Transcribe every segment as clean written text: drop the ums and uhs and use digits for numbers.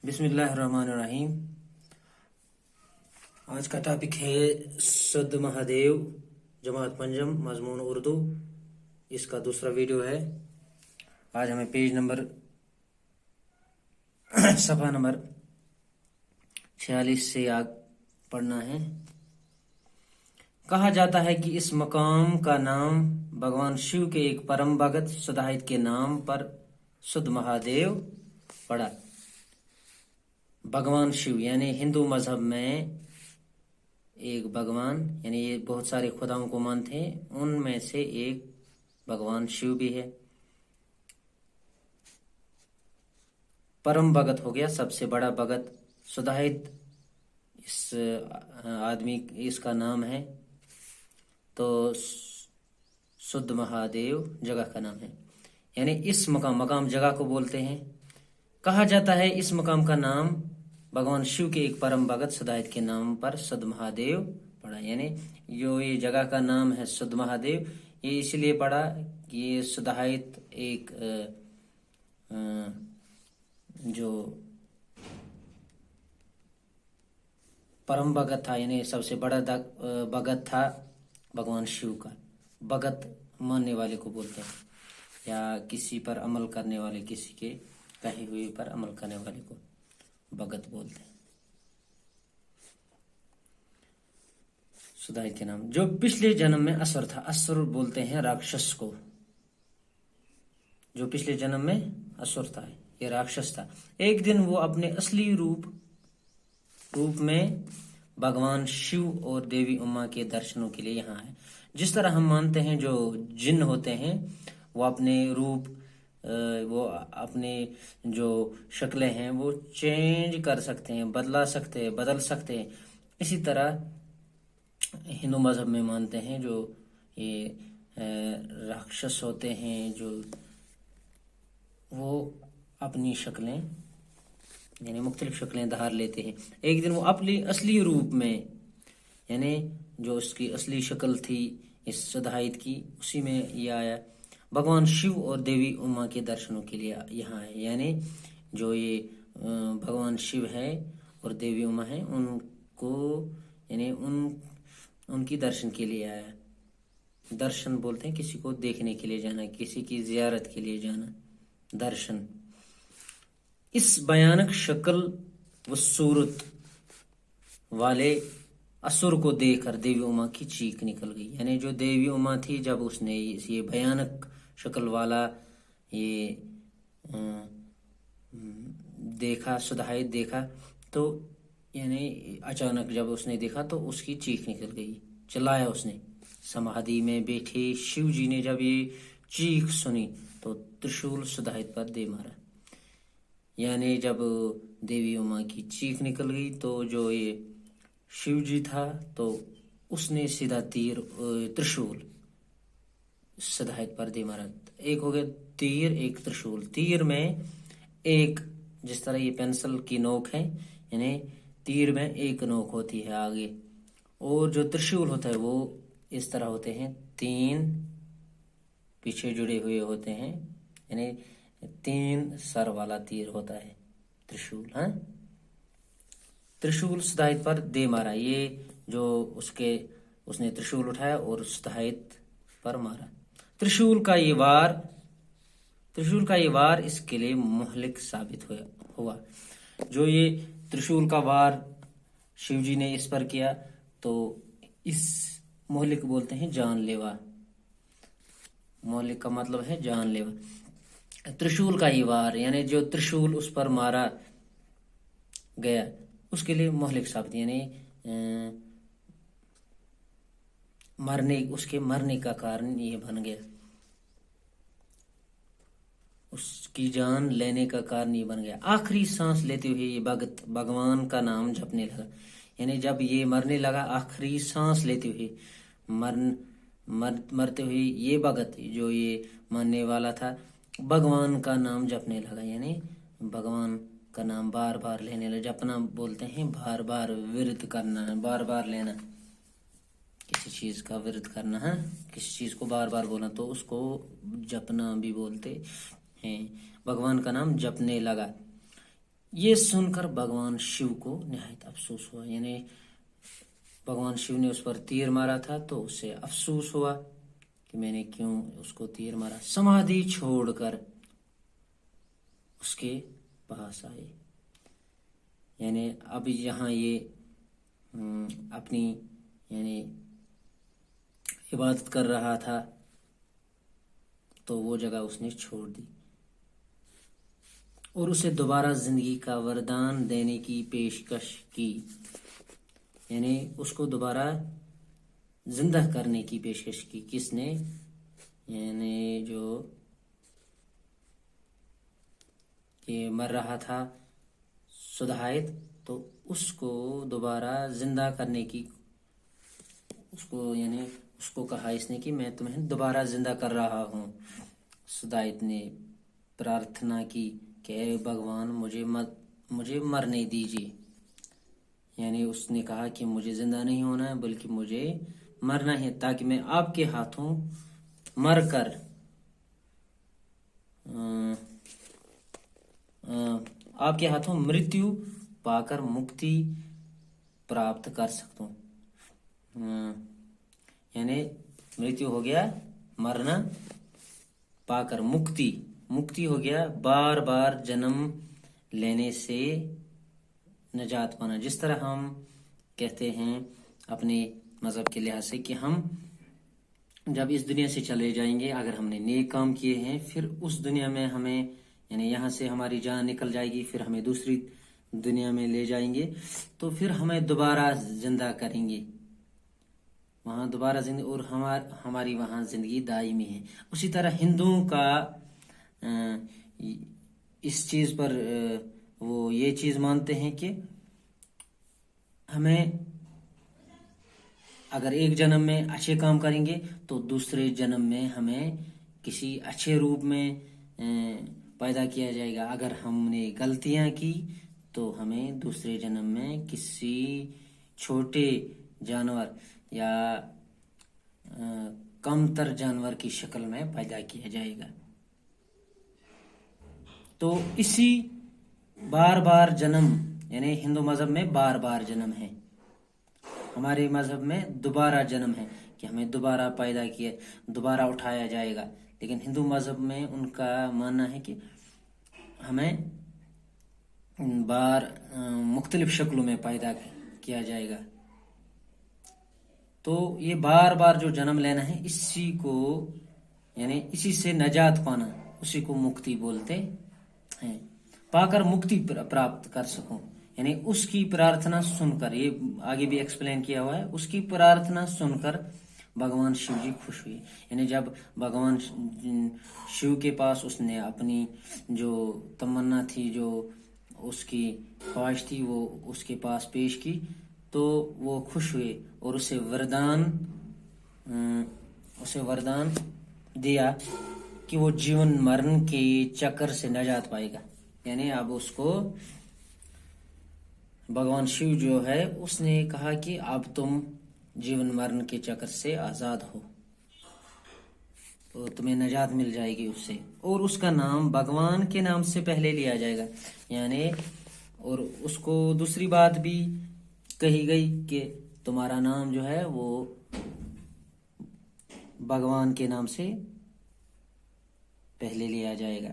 बिस्मिल्लाहिर्रहमानिर्रहीम। आज का टॉपिक है सद महादेव, जमात पंजम, मजमून उर्दू। इसका दूसरा वीडियो है। आज हमें पेज नंबर सफ़ा नंबर 46 से आग पढ़ना है। कहा जाता है कि इस मकाम का नाम भगवान शिव के एक परम भगत सदाहित के नाम पर सद महादेव पड़ा। भगवान शिव यानी हिंदू मजहब में एक भगवान, यानी ये बहुत सारे खुदाओं को मानते हैं, उनमें से एक भगवान शिव भी है। परम भगत हो गया, सबसे बड़ा भगत सदाहित इस आदमी इसका नाम है। तो सुद महादेव जगह का नाम है, यानी इस मकाम जगह को बोलते हैं। कहा जाता है इस मकाम का नाम भगवान शिव के एक परम भगत सदाहित के नाम पर सद महादेव पड़ा। यानी जो ये जगह का नाम है सद महादेव, ये इसलिए पड़ा कि ये सदाहित एक जो परम भगत था, यानी सबसे बड़ा भगत था भगवान शिव का। भगत मानने वाले को बोलते हैं, या किसी पर अमल करने वाले, किसी के कहे हुए पर अमल करने वाले को भगत बोलते हैं। सदाहित के नाम जो पिछले जन्म में असुर था, असुर बोलते हैं राक्षस को। जो पिछले जन्म में असुर था, ये राक्षस था। एक दिन वो अपने असली रूप में भगवान शिव और देवी उमा के दर्शनों के लिए यहाँ आए। जिस तरह हम मानते हैं जो जिन्न होते हैं वो अपने रूप, वो अपने जो शक्लें हैं वो चेंज कर सकते हैं, बदल सकते हैं। इसी तरह हिंदू मजहब में मानते हैं जो ये राक्षस होते हैं, जो वो अपनी शक्लें यानी मुख्तलिफ शक्लें धार लेते हैं। एक दिन वो अपनी असली रूप में, यानी जो उसकी असली शक्ल थी इस सदाहित की, उसी में ये आया। भगवान शिव और देवी उमा के दर्शनों के लिए यहाँ है, यानी जो ये भगवान शिव है और देवी उमा है, उनको यानी उनकी दर्शन के लिए आया। दर्शन बोलते हैं किसी को देखने के लिए जाना, किसी की जियारत के लिए जाना, दर्शन। इस भयानक शक्ल व सूरत वाले असुर को देखकर देवी उमा की चीख निकल गई। यानी जो देवी उमा थी, जब उसने ये भयानक शक्ल वाला ये देखा, सदाहित देखा, तो यानी अचानक जब उसने देखा तो उसकी चीख निकल गई, चिल्लाया उसने। समाधि में बैठे शिव जी ने जब ये चीख सुनी तो त्रिशूल सदाहित पर दे मारा। यानी जब देवी उमा की चीख निकल गई तो जो ये शिव जी था तो उसने सीधा तीर, त्रिशूल सदाहित पर दे मारा। एक हो गया तीर, एक त्रिशूल। तीर में एक, जिस तरह ये पेंसिल की नोक है, यानी तीर में एक नोक होती है आगे, और जो त्रिशूल होता है वो इस तरह होते हैं, तीन पीछे जुड़े हुए होते हैं, यानी तीन सर वाला तीर होता है त्रिशूल। हाँ, त्रिशूल सदाहित पर दे मारा। ये जो उसने त्रिशूल उठाया और सदाहित पर मारा। त्रिशूल का ये वार इसके लिए मुहलिक साबित हुआ। जो ये त्रिशूल का वार शिव जी ने इस पर किया तो इस मुहलिक बोलते हैं जानलेवा। मुहलिक का मतलब है जानलेवा। त्रिशूल का ये वार, यानी जो त्रिशूल उस पर मारा गया, उसके लिए मुहलिक साबित, यानी उसके मरने का कारण ये बन गया, उसकी जान लेने का कारण ये बन गया। आखिरी सांस लेते हुए ये भगत भगवान का नाम जपने लगा। यानी जब ये मरने लगा, आखिरी सांस लेते हुए मरते हुए ये भगत, जो ये मरने वाला था, भगवान का नाम जपने लगा। यानी भगवान का नाम बार बार लेने लगा। जपना बोलते हैं बार बार विरत करना है, बार बार लेना, किसी चीज का विरत करना है, किसी चीज को बार बार बोलना, तो उसको जपना भी बोलते हैं। भगवान का नाम जपने लगा। ये सुनकर भगवान शिव को निहायत अफसोस हुआ, यानी भगवान शिव ने उस पर तीर मारा था तो उसे अफसोस हुआ कि मैंने क्यों उसको तीर मारा। समाधि छोड़कर उसके पास आए, यानी अब यहाँ ये अपनी यानी इबादत कर रहा था तो वो जगह उसने छोड़ दी और उसे दोबारा जिंदगी का वरदान देने की पेशकश की, यानी उसको दोबारा जिंदा करने की पेशकश की। किसने? यानी जो ये मर रहा था सुधाहित, तो उसको दोबारा जिंदा करने की उसको कहा इसने कि मैं तुम्हें दोबारा जिंदा कर रहा हूँ। सुधाहित ने प्रार्थना की कि ऐ भगवान मुझे मरने दीजिए, यानी उसने कहा कि मुझे जिंदा नहीं होना है बल्कि मुझे मरना है, ताकि मैं आपके हाथों मरकर आपके हाथों मृत्यु पाकर मुक्ति प्राप्त कर सकता हूँ। यानी मृत्यु हो गया मरना, पाकर मुक्ति हो गया बार बार जन्म लेने से निजात पाना। जिस तरह हम कहते हैं अपने मजहब के लिहाज से कि हम जब इस दुनिया से चले जाएंगे, अगर हमने नेक काम किए हैं, फिर उस दुनिया में हमें यानी यहाँ से हमारी जान निकल जाएगी, फिर हमें दूसरी दुनिया में ले जाएंगे, तो फिर हमें दोबारा जिंदा करेंगे वहाँ दोबारा जिंदगी, और हमारी वहाँ जिंदगी दायमी है। उसी तरह हिंदुओं का इस चीज पर वो ये चीज मानते हैं कि हमें अगर एक जन्म में अच्छे काम करेंगे तो दूसरे जन्म में हमें किसी अच्छे रूप में पैदा किया जाएगा। अगर हमने गलतियां की तो हमें दूसरे जन्म में किसी छोटे जानवर या कमतर जानवर की शक्ल में पैदा किया जाएगा। तो इसी बार बार जन्म, यानी हिंदू मजहब में बार बार जन्म है, हमारे मजहब में दोबारा जन्म है कि हमें दोबारा पैदा किया, दोबारा उठाया जाएगा। लेकिन हिंदू मजहब में उनका मानना है कि हमें मुख्तलिफ शक्लों में पैदा किया जाएगा। तो ये बार बार जो जन्म लेना है, इसी को यानी इसी से नजात पाना, उसी को मुक्ति बोलते हैं। पाकर मुक्ति प्राप्त कर सकूं, यानी उसकी प्रार्थना सुनकर, ये आगे भी एक्सप्लेन किया हुआ है, उसकी प्रार्थना सुनकर भगवान शिव जी खुश हुए। यानी जब भगवान शिव के पास उसने अपनी जो तमन्ना थी, जो उसकी ख्वाहिश थी, वो उसके पास पेश की, तो वो खुश हुए और उसे वरदान दिया कि वो जीवन मरण के चक्कर से नजात पाएगा। यानी अब उसको भगवान शिव जो है उसने कहा कि अब तुम जीवन मरण के चक्कर से आजाद हो, तो तुम्हें नजात मिल जाएगी उससे, और उसका नाम भगवान के नाम से पहले लिया जाएगा। यानी और उसको दूसरी बात भी कही गई कि तुम्हारा नाम जो है वो भगवान के नाम से पहले लिया जाएगा।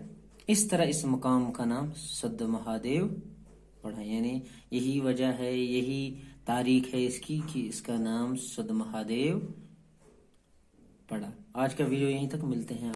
इस तरह इस मुकाम का नाम सद्द महादेव पड़ा। यानी यही वजह है, यही तारीख है इसकी कि इसका नाम सद्द महादेव पड़ा। आज का वीडियो यहीं तक, मिलते हैं।